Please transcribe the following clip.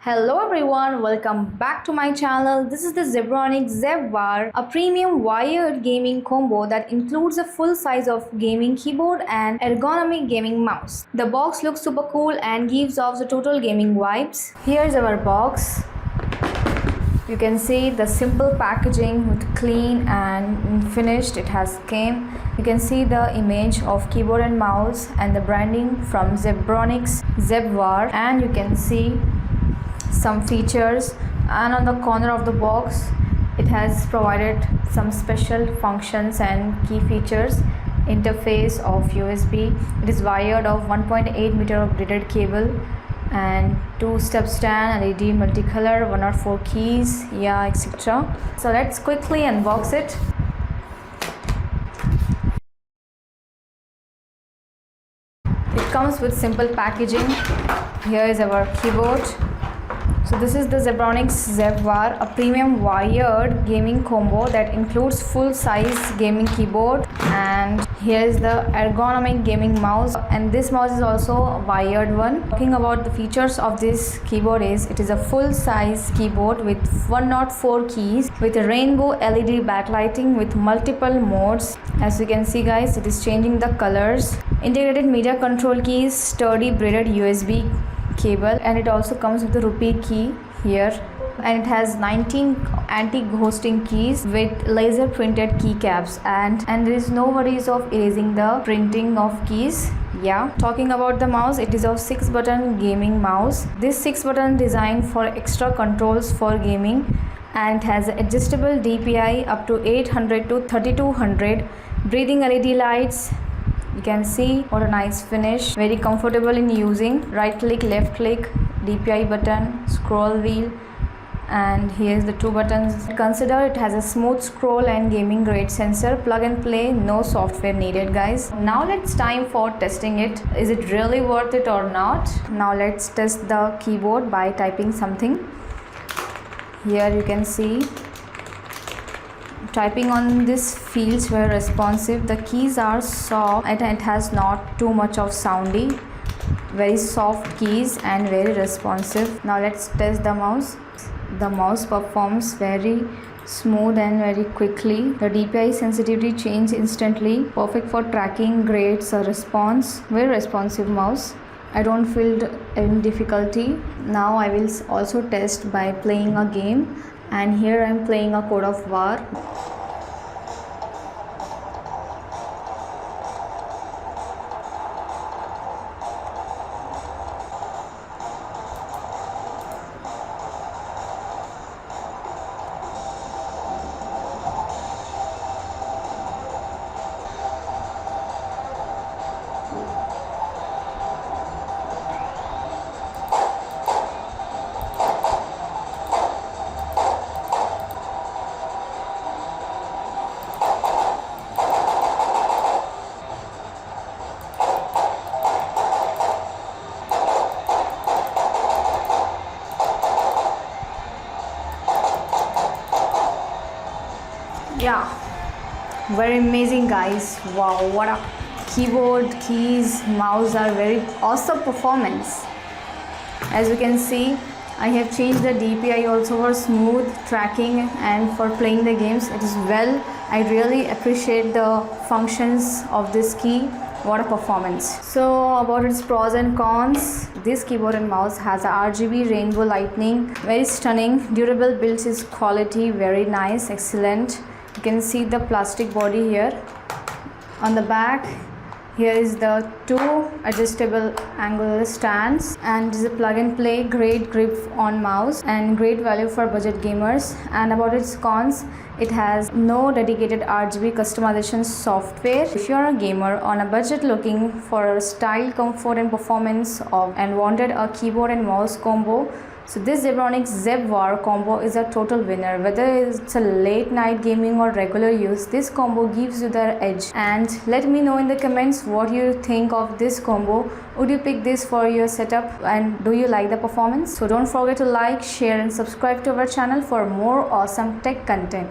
Hello everyone, welcome back to my channel. This is the Zebronics ZebWire, a premium wired gaming combo that includes a full size of gaming keyboard and ergonomic gaming mouse. The box looks super cool and gives off the total gaming vibes. Here's our box. You can see the simple packaging with clean and finished it has came. You can see the image of keyboard and mouse and the branding from Zebronics ZebWire, and you can see some features, and on the corner of the box it has provided some special functions and key features. Interface of USB, it is wired of 1.8 meter of braided cable, and 2-step stand, LED multicolor, 104 keys, yeah, etc. So let's quickly unbox it. It comes with simple packaging. Here is our keyboard. So this is the Zebronics ZebWire, a premium wired gaming combo that includes full-size gaming keyboard, and here is the ergonomic gaming mouse, and this mouse is also a wired one. Talking about the features of this keyboard is it is a full-size keyboard with 104 keys with a rainbow LED backlighting with multiple modes. As you can see guys, it is changing the colors. Integrated media control keys, sturdy braided USB cable, and it also comes with the rupee key here, and it has 19 anti-ghosting keys with laser printed keycaps, and there is no worries of erasing the printing of keys. Yeah, talking about the mouse, it is a 6-button gaming mouse. This 6-button designed for extra controls for gaming, and it has adjustable DPI up to 800 to 3200, breathing LED lights. You can see what a nice finish, very comfortable in using. Right click, left click, DPI button, scroll wheel, and here's the 2 buttons. Consider it has a smooth scroll and gaming grade sensor. Plug and play, no software needed guys. Now let's time for testing it. Is it really worth it or not? Now let's test the keyboard by typing something. Here you can see typing on this feels very responsive. The keys are soft and it has not too much of soundy. Very soft keys and very responsive. Now let's test the mouse. The mouse performs very smooth and very quickly. The DPI sensitivity change instantly. Perfect for tracking, grades or response. Very responsive mouse. I don't feel any difficulty. Now I will also test by playing a game, and here I am playing a God of War. Yeah, very amazing guys. Wow, what a keyboard, keys, mouse are very awesome performance. As you can see, I have changed the DPI also for smooth tracking and for playing the games. It is well. I really appreciate the functions of this key. What a performance. So about its pros and cons, this keyboard and mouse has a RGB rainbow lightning, very stunning. Durable build is quality, very nice, excellent. You can see the plastic body here. On the back, here is the 2 adjustable angular stands, and is a plug and play, great grip on mouse and great value for budget gamers. And about its cons, it has no dedicated RGB customization software. If you are a gamer on a budget looking for a style, comfort and performance and wanted a keyboard and mouse combo, so this Zebronics ZebWire combo is a total winner. Whether it's a late night gaming or regular use, this combo gives you the edge. And let me know in the comments what you think of this combo. Would you pick this for your setup, and do you like the performance? So don't forget to like, share and subscribe to our channel for more awesome tech content.